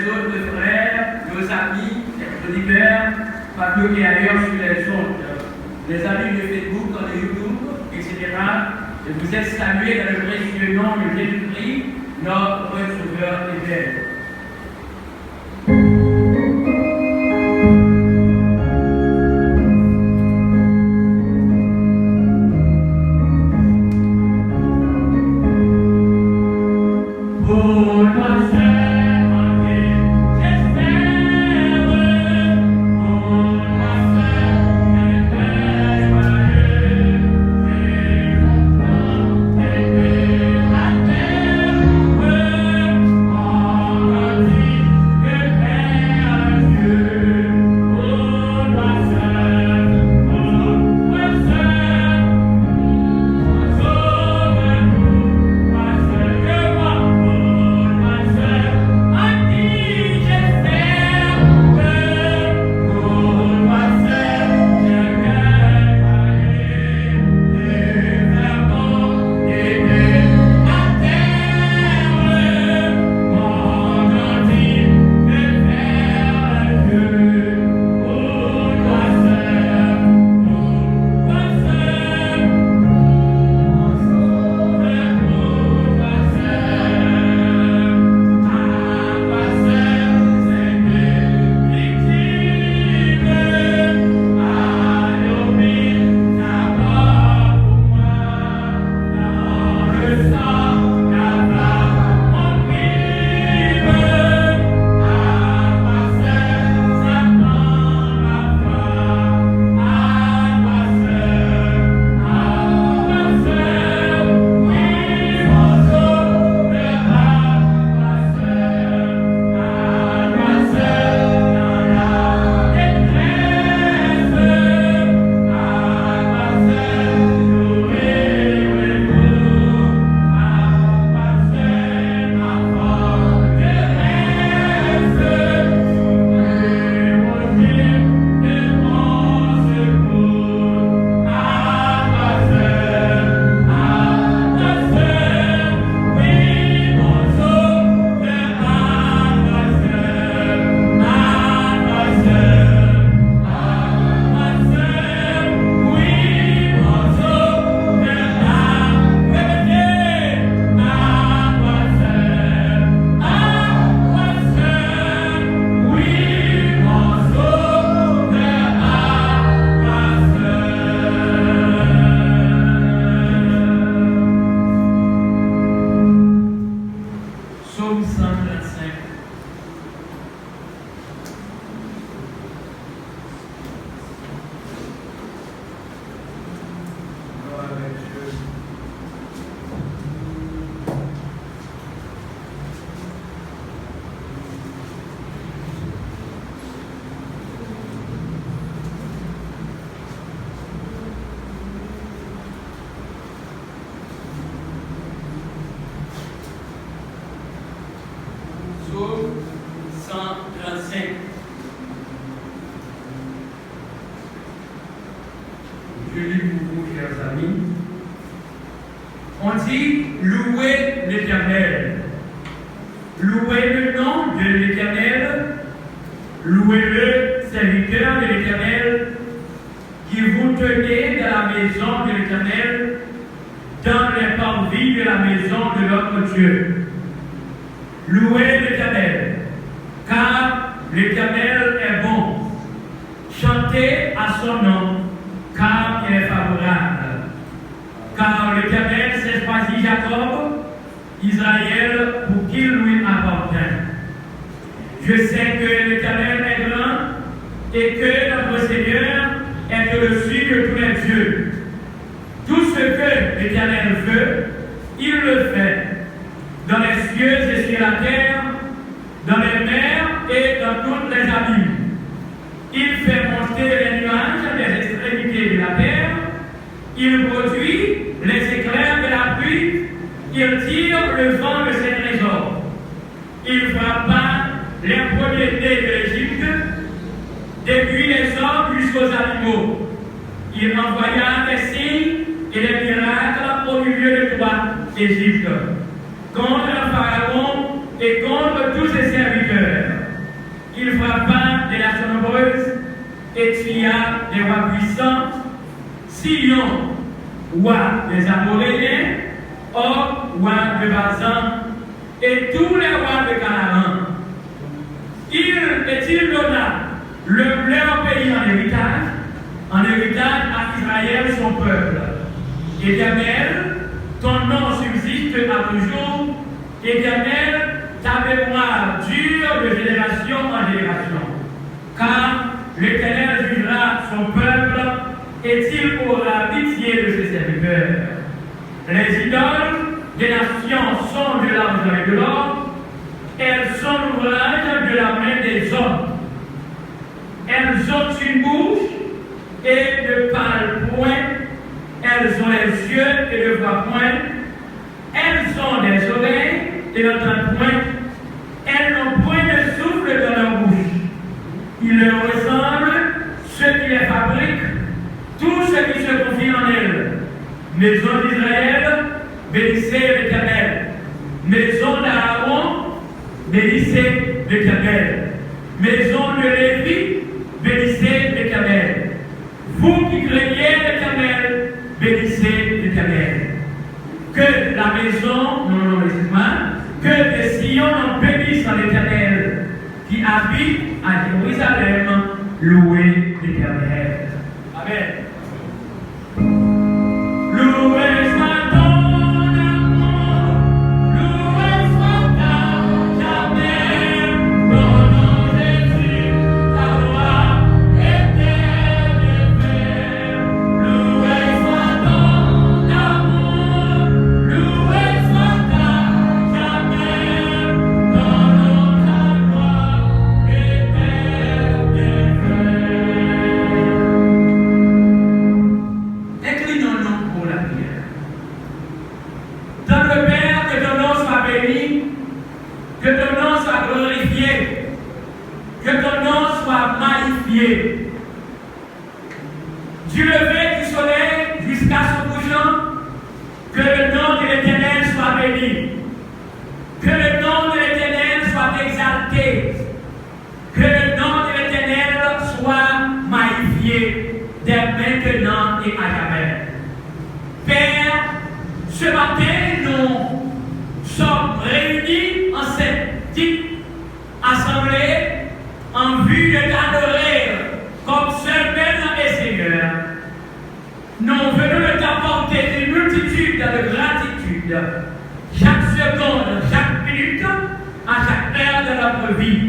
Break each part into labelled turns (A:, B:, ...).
A: Nos frères, nos amis, les auditeurs, partout et ailleurs sur les ondes, les amis de Facebook, de YouTube, etc. Et vous êtes salués dans le précieux nom de Jésus-Christ, notre Sauveur éternel.
B: Je lis pour vous, chers amis. On dit louez l'Éternel. Louez le nom de l'Éternel. Louez-le, serviteur de l'Éternel, qui vous tenez dans la maison de l'Éternel, dans les parvis de la maison de notre Dieu. Louez l'Éternel, car l'Éternel est bon. Chantez à son nom, car il est favorable. Car l'Éternel s'est choisi Jacob, Israël, pour qu'il lui appartienne. Je sais que l'Éternel est grand et que notre Seigneur est au-dessus de tous les dieux. Tout ce que l'Éternel veut, il le fait, dans les cieux et sur la terre, dans les mers et dans toutes les abîmes. Il fait monter les nuages des extrémités de la terre, il produit les éclairs de la pluie, il tire le vent de ses trésors. Il frappa les premiers-nés de l'Égypte, depuis les hommes jusqu'aux animaux. Il envoya des signes et des miracles au milieu de toi, Égypte, contre le Pharaon et contre tous ses serviteurs. Etia, des rois puissants, Sion, roi des Amoréens, Og, roi de Bazan, et tous les rois de Canaan. Il donna leur pays en héritage à Israël, son peuple. Éternel, ton nom subsiste à toujours. Éternel, ta mémoire dure de génération en génération. Car l'Éternel jugera son peuple et il aura pitié de ses serviteurs. Les idoles des nations sont de l'argent et de l'or. Elles sont l'ouvrage de la main des hommes. Elles ont une bouche et ne parlent point. Elles ont les yeux et ne voient point. Elles ont des oreilles et n'entendent point. Elles n'ont point de souffle dans leur bouche. Ils leur ressemblent, ceux qui les fabriquent, tous ceux qui se confient en elles. Maison d'Israël, bénissez l'Éternel. Maison d'Aaron, bénissez l'Éternel. Maison de Lévi, bénissez l'Éternel. Vous qui craignez l'Éternel, bénissez l'Éternel. Que la maison, que les Sion en bénissent en l'Éternel, qui habite à Jérusalem, louez l'Éternel. Amen. Louez soit ton amour, louez soit ta jamais, ton nom Jésus, ta gloire éternelle Père. Louez soit ton amour, louez soit ta jamais, ton nom ta gloire éternelle Père. Inclinons-nous pour la prière. Dans le Père, que ton nom soit béni, que ton nom soit glorifié, que ton nom soit magnifié. Du lever du soleil jusqu'à son couchant, que le nom de l'Éternel soit béni, que le nom de l'Éternel soit exalté, que le nom de l'Éternel soit magnifié dès maintenant et à jamais. Père, ce matin, nous sommes réunis en cette petite assemblée en vue de t'adorer comme seul Maître et Seigneur. Nous venons de t'apporter une multitude de gratitude, chaque seconde, chaque minute, à chaque heure de notre vie.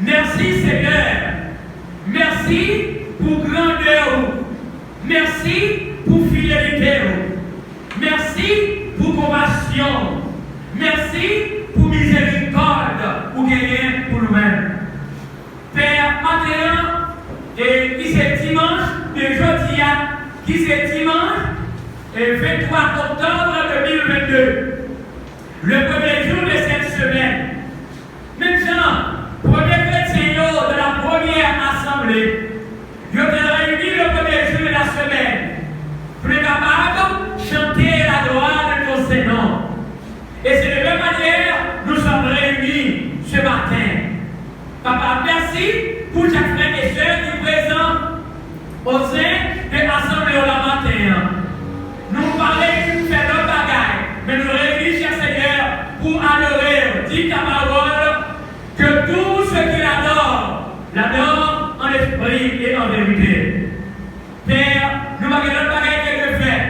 B: Merci Seigneur, merci pour grandeur, merci pour fidélité, merci pour compassion, merci pour miséricorde, pour gagner pour nous-mêmes. Père, matin, et qui c'est dimanche, et jeudi, qui c'est dimanche, et 23 octobre 2022, le premier jour de cette semaine. Maintenant, premier chrétien de la première assemblée, je te réunis le premier jour de la semaine, pour être capable de chanter la gloire de ton Seigneur. Et c'est de la même manière nous sommes réunis ce matin. Papa, merci pour chaque frère et soeur qui est présent au sein de l'assemblée au matin. Nous parlons d'une faire notre bagaille, mais nous réunissons, cher Seigneur, pour adorer. Dis ta parole que tous ceux qui l'adorent en esprit et en vérité. Père, nous ne pouvons pas faire de fait.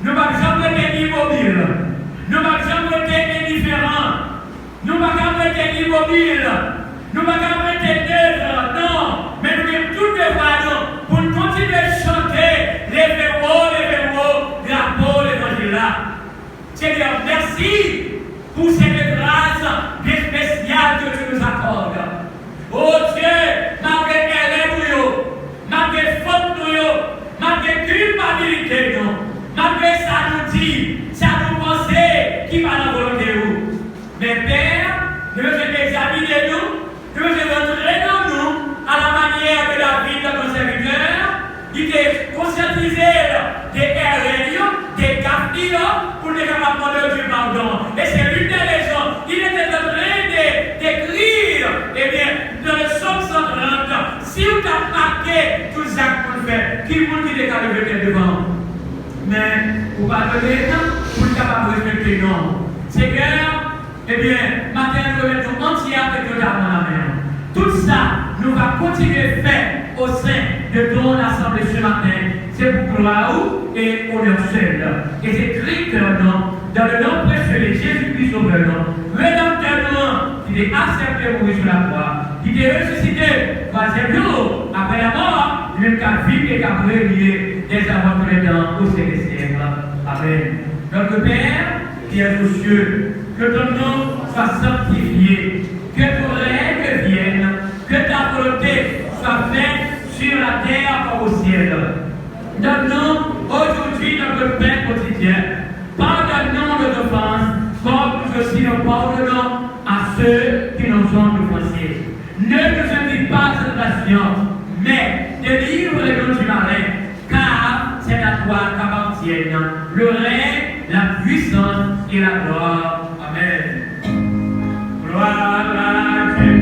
B: Nous ne pouvons pas être immobiles. Nous ne pouvons pas être indifférents. Nous ne pouvons pas être immobiles. Nous ne pouvons pas être neutres. Non, mais nous devons tout devoir pour continuer à chanter les véros, drapeau, l'évangile. Seigneur, merci pour cette grâce bien spéciale que tu nous accordes. Oh Dieu, malgré erreur, malgré faute, malgré culpabilité, malgré ça nous dit, ça nous pensait qui va la volonté de vous. Mais Père, nous devons examiner nous devons rentrer dans nous à la manière de la vie de nos serviteurs, qui est conscientisé des erreurs, des gaffes, pour les capables de Dieu pardon. Et c'est l'une des raisons mais pour pardonner, pour être capable de respecter non. Seigneur, eh bien, matin, nous remettons entier avec le dans la main. Tout ça, nous allons continuer à faire au sein de ton assemblée ce matin. C'est pour gloire et honneur seul. Et c'est Christ dans le nom précieux de Jésus-Christ Sauveur, rédempteur qui est accepté mourir sur la croix, qui est ressuscité troisième jour après la mort, il est vivre et qu'à briller des avant tous les temps au siècle. Amen. Notre Père qui est aux cieux, que ton nom soit sanctifié, que ton règne vienne, que ta volonté soit faite sur la terre comme au ciel. Donne-nous aujourd'hui notre pain quotidien. Pardonne-nous nos offenses, comme nous aussi nous pardonnons à ceux qui nous ont offensés. Ne nous invite pas à cette nation, mais délivre-nous du malin, car c'est à toi qu'appartiennent le règne, la puissance et la gloire. Amen. Gloire à Dieu.